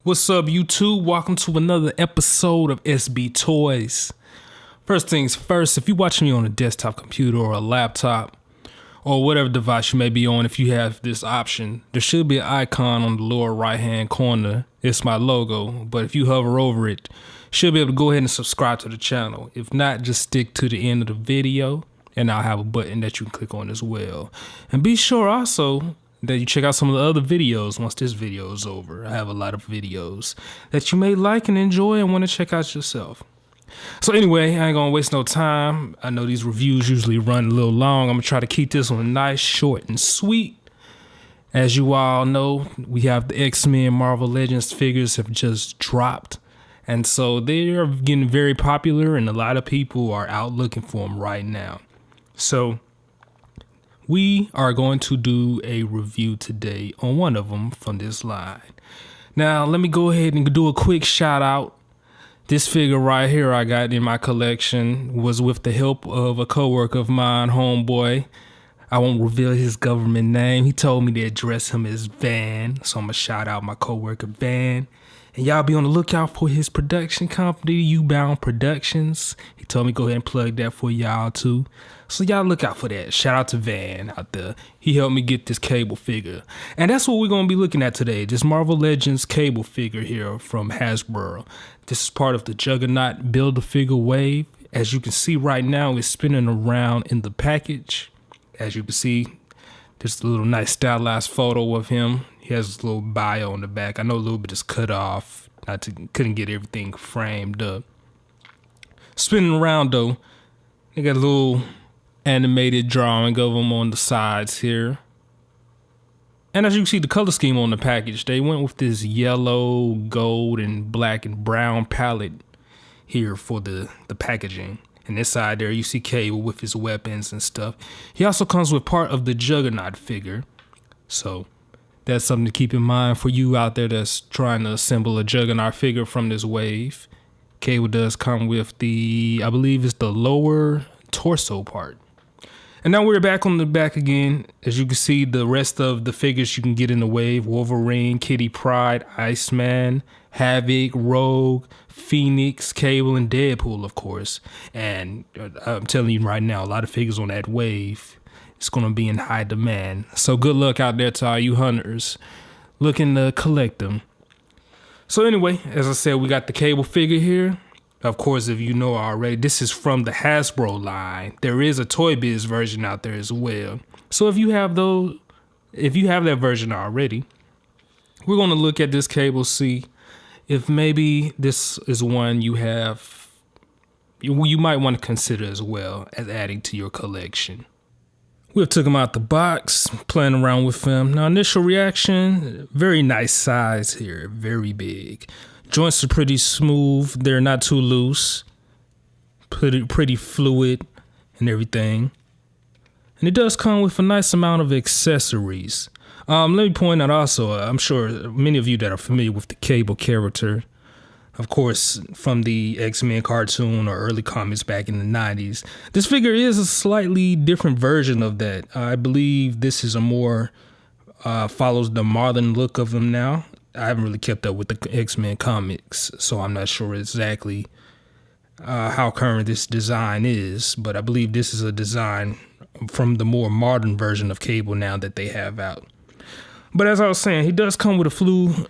What's up, YouTube? Welcome to another episode of SB Toys. First things first, if you're watching me on a desktop computer or a laptop or whatever device you may be on, if you have this option, there should be an icon on the lower right hand corner. It's my logo, but if you hover over it, you should be able to go ahead and subscribe to the channel. If not, just stick to the end of the video and I'll have a button that you can click on as well. And be sure also that you check out some of the other videos once this video is over. I have a lot of videos that you may like and enjoy and want to check out yourself. So anyway, I ain't gonna waste no time. I know these reviews usually run a little long. I'm gonna try to keep this one nice, short, and sweet. As you all know, we have the X-Men Marvel Legends figures have just dropped. And so they are getting very popular and a lot of people are out looking for them right now. So we are going to do a review today on one of them from this line. Now, let me go ahead and do a quick shout out. This figure right here I got in my collection was with the help of a coworker of mine, homeboy. I won't reveal his government name. He told me to address him as Van, so I'm gonna shout out my coworker Van. And y'all be on the lookout for his production company, U-Bound Productions. He told me go ahead and plug that for y'all too. So y'all look out for that. Shout out to Van out there. He helped me get this cable figure. And that's what we're going to be looking at today. This Marvel Legends cable figure here from Hasbro. This is part of the Juggernaut Build-A-Figure wave. As you can see right now, it's spinning around in the package. As you can see, there's a little nice stylized photo of him. He has a little bio on the back. I know a little bit is cut off. Couldn't get everything framed up. Spinning around though, they got a little animated drawing of them on the sides here. And as you can see, the color scheme on the package, they went with this yellow, gold, and black and brown palette here for the packaging. And this side there, you see Cable with his weapons and stuff. He also comes with part of the Juggernaut figure. So that's something to keep in mind for you out there that's trying to assemble a Juggernaut figure from this wave. Cable does come with the, I believe it's the lower torso part. And now we're back on the back again. As you can see, the rest of the figures you can get in the wave: Wolverine, Kitty Pryde, Iceman, Havoc, Rogue, Phoenix, Cable, and Deadpool, of course. And I'm telling you right now, a lot of figures on that wave, it's going to be in high demand. So good luck out there to all you hunters looking to collect them. So anyway, as I said, we got the Cable figure here. Of course, if you know already, this is from the Hasbro line. There is a Toy Biz version out there as well. So if you have that version already, we're going to look at this Cable, see if maybe this is one you might want to consider as well as adding to your collection. We took him out the box, playing around with him. Now, initial reaction, very nice size here, very big. Joints are pretty smooth. They're not too loose. Pretty fluid and everything. And it does come with a nice amount of accessories. Let me point out also, I'm sure many of you that are familiar with the Cable character, of course, from the X-Men cartoon or early comics back in the 90s. This figure is a slightly different version of that. I believe this is a more, follows the modern look of him now. I haven't really kept up with the X-Men comics, so I'm not sure exactly how current this design is, but I believe this is a design from the more modern version of Cable now that they have out. But as I was saying, he does come with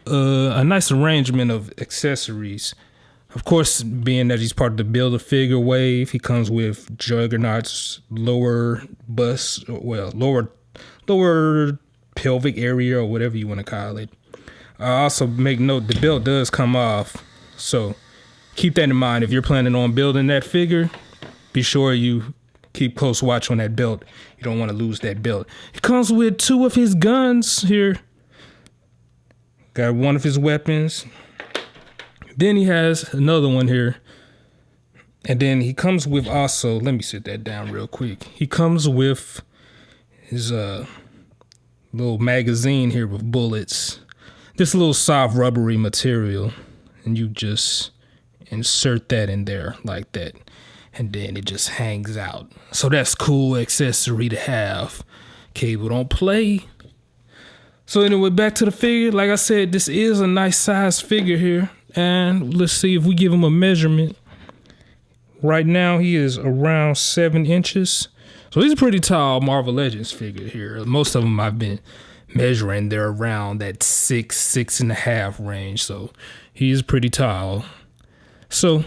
a nice arrangement of accessories. Of course, being that he's part of the Build-A-Figure wave, he comes with Juggernaut's lower pelvic area or whatever you want to call it. Also make note, the belt does come off, so keep that in mind. If you're planning on building that figure, be sure you keep close watch on that belt. You don't want to lose that belt. It comes with two of his guns here. Got one of his weapons. Then he has another one here. And then he comes with also, let me sit that down real quick. He comes with his little magazine here with bullets. This little soft rubbery material, and you just insert that in there like that, and then it just hangs out. So that's cool accessory to have. Cable don't play. So anyway, back to the figure. Like I said, this is a nice size figure here. And let's see if we give him a measurement. Right now, he is around 7 inches. So he's a pretty tall Marvel Legends figure here. Most of them I've been measuring, they're around that 6.5 range. So he's pretty tall. So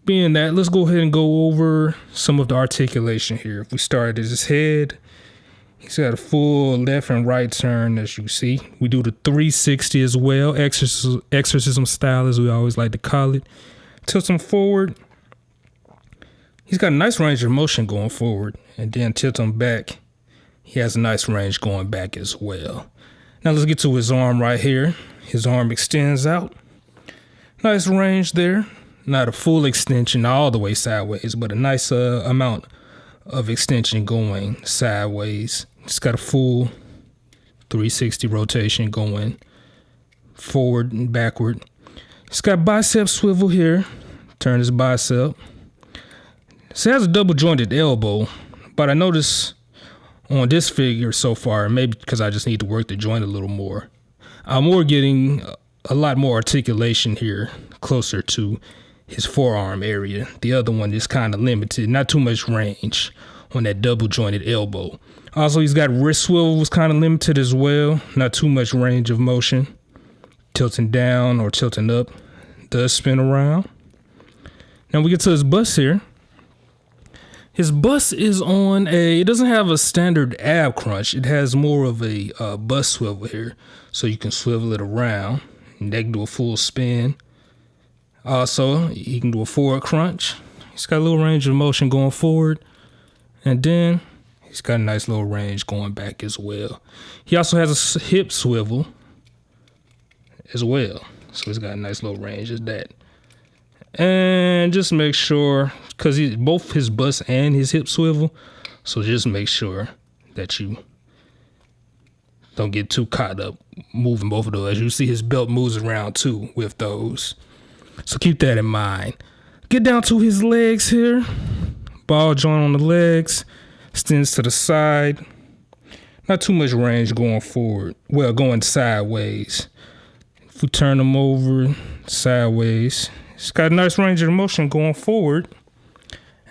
being that, let's go ahead and go over some of the articulation here. If we start at his head, he's got a full left and right turn, as you see. We do the 360 as well, exorcism style, as we always like to call it. Tilt him forward. He's got a nice range of motion going forward, and then tilt him back. He has a nice range going back as well. Now let's get to his arm right here. His arm extends out. Nice range there. Not a full extension all the way sideways, but a nice amount of extension going sideways. It's got a full 360 rotation going forward and backward. It's got bicep swivel here. Turn his bicep. So it has a double jointed elbow, but I notice on this figure so far, maybe because I just need to work the joint a little more, I'm getting a lot more articulation here closer to his forearm area. The other one is kind of limited, not too much range on that double jointed elbow. Also, he's got wrist swivel, was kind of limited as well, not too much range of motion. Tilting down or tilting up does spin around. Now we get to his bust here. His bust is on it doesn't have a standard ab crunch. It has more of a bust swivel here. So you can swivel it around and they can do a full spin. Also, he can do a forward crunch. He's got a little range of motion going forward. And then he's got a nice little range going back as well. He also has a hip swivel as well. So he's got a nice little range as that. And just make sure, because both his bust and his hip swivel, so just make sure that you don't get too caught up moving both of those. As you see, his belt moves around too with those. So keep that in mind. Get down to his legs here. Ball joint on the legs. Extends to the side. Not too much range going forward. Well, going sideways. If we turn them over sideways, it's got a nice range of motion going forward.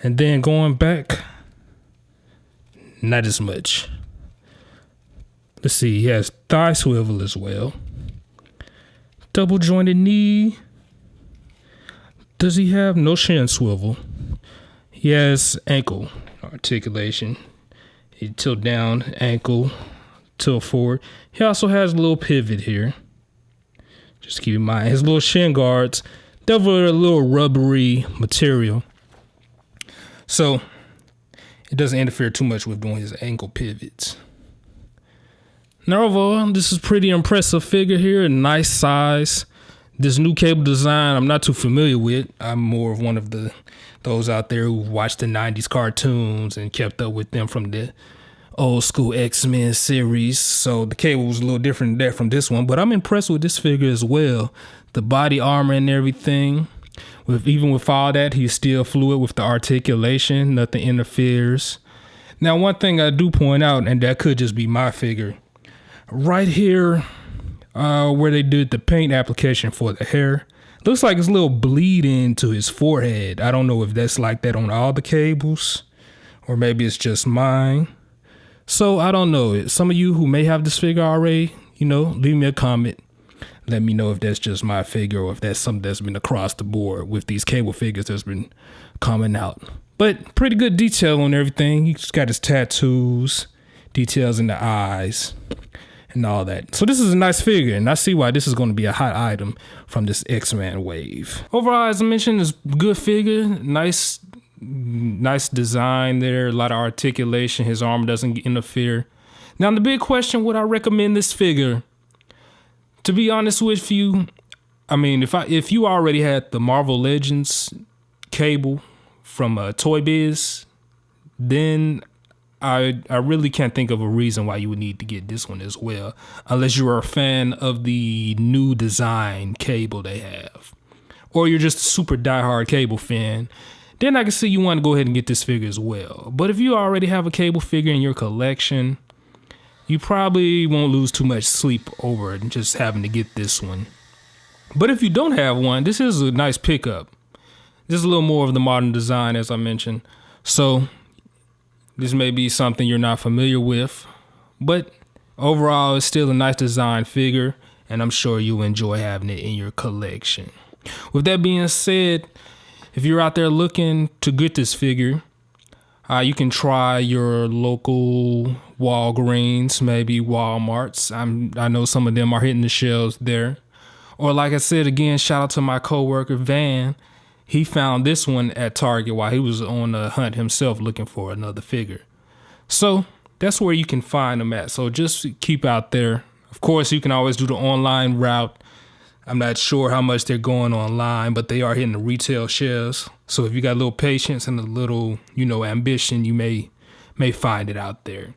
And then going back, not as much. Let's see, he has thigh swivel as well. Double jointed knee. Does he have no shin swivel? He has ankle articulation. He tilt down, ankle, tilt forward. He also has a little pivot here. Just keep in mind, his little shin guards, they're a little rubbery material. So it doesn't interfere too much with doing his ankle pivots. Now overall, this is pretty impressive figure here, a nice size. This new cable design I'm not too familiar with. I'm more of one of those out there who watched the 90s cartoons and kept up with them from the old school X-Men series. So the cable was a little different than that from this one, but I'm impressed with this figure as well. The body armor and everything. Even with all that, he's still fluid with the articulation. Nothing interferes. Now, one thing I do point out, and that could just be my figure, right here where they did the paint application for the hair, looks like it's a little bleed into his forehead. I don't know if that's like that on all the cables, or maybe it's just mine. So I don't know. Some of you who may have this figure already, leave me a comment. Let me know if that's just my figure or if that's something that's been across the board with these cable figures that's been coming out. But pretty good detail on everything. He's got his tattoos, details in the eyes, and all that. So this is a nice figure, and I see why this is going to be a hot item from this X-Men wave. Overall, as I mentioned, it's a good figure. Nice design there. A lot of articulation. His arm doesn't interfere. Now, the big question, would I recommend this figure? To be honest with you, I mean, if you already had the Marvel Legends cable from Toy Biz, then I really can't think of a reason why you would need to get this one as well, unless you are a fan of the new design cable they have, or you're just a super diehard cable fan. Then I can see you want to go ahead and get this figure as well. But if you already have a cable figure in your collection, you probably won't lose too much sleep over it just having to get this one. But if you don't have one, this is a nice pickup. This is a little more of the modern design, as I mentioned. So this may be something you're not familiar with, but overall, it's still a nice design figure, and I'm sure you'll enjoy having it in your collection. With that being said, if you're out there looking to get this figure, you can try your local Walgreens, maybe Walmarts. I know some of them are hitting the shelves there. Or like I said, again, shout out to my coworker Van. He found this one at Target while he was on the hunt himself looking for another figure. So that's where you can find them at. So just keep out there. Of course, you can always do the online route. I'm not sure how much they're going online, but they are hitting the retail shelves. So if you got a little patience and a little, ambition, you may find it out there.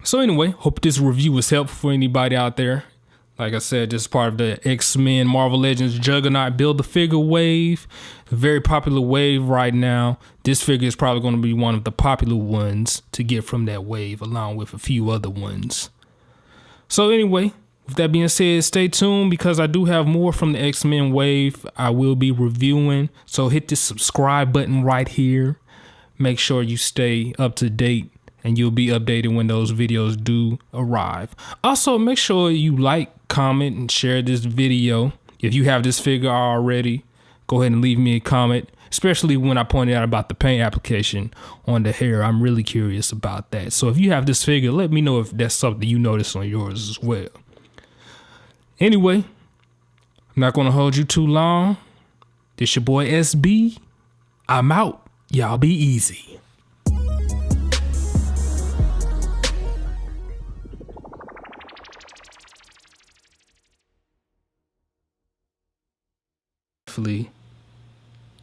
So anyway, hope this review was helpful for anybody out there. Like I said, this is part of the X-Men Marvel Legends Juggernaut Build-A-Figure wave. A very popular wave right now. This figure is probably going to be one of the popular ones to get from that wave, along with a few other ones. So anyway, with that being said, stay tuned because I do have more from the X-Men wave I will be reviewing. So hit the subscribe button right here. Make sure you stay up to date and you'll be updated when those videos do arrive. Also, make sure you like, comment, and share this video. If you have this figure already, go ahead and leave me a comment, especially when I pointed out about the paint application on the hair. I'm really curious about that. So if you have this figure, let me know if that's something you notice on yours as well. Anyway, I'm not going to hold you too long. This your boy SB. I'm out. Y'all be easy.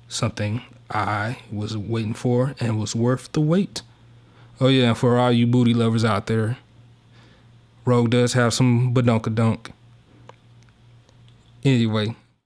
Something I was waiting for and was worth the wait. Oh yeah, and for all you booty lovers out there, Rogue does have some badunkadunk. Anyway,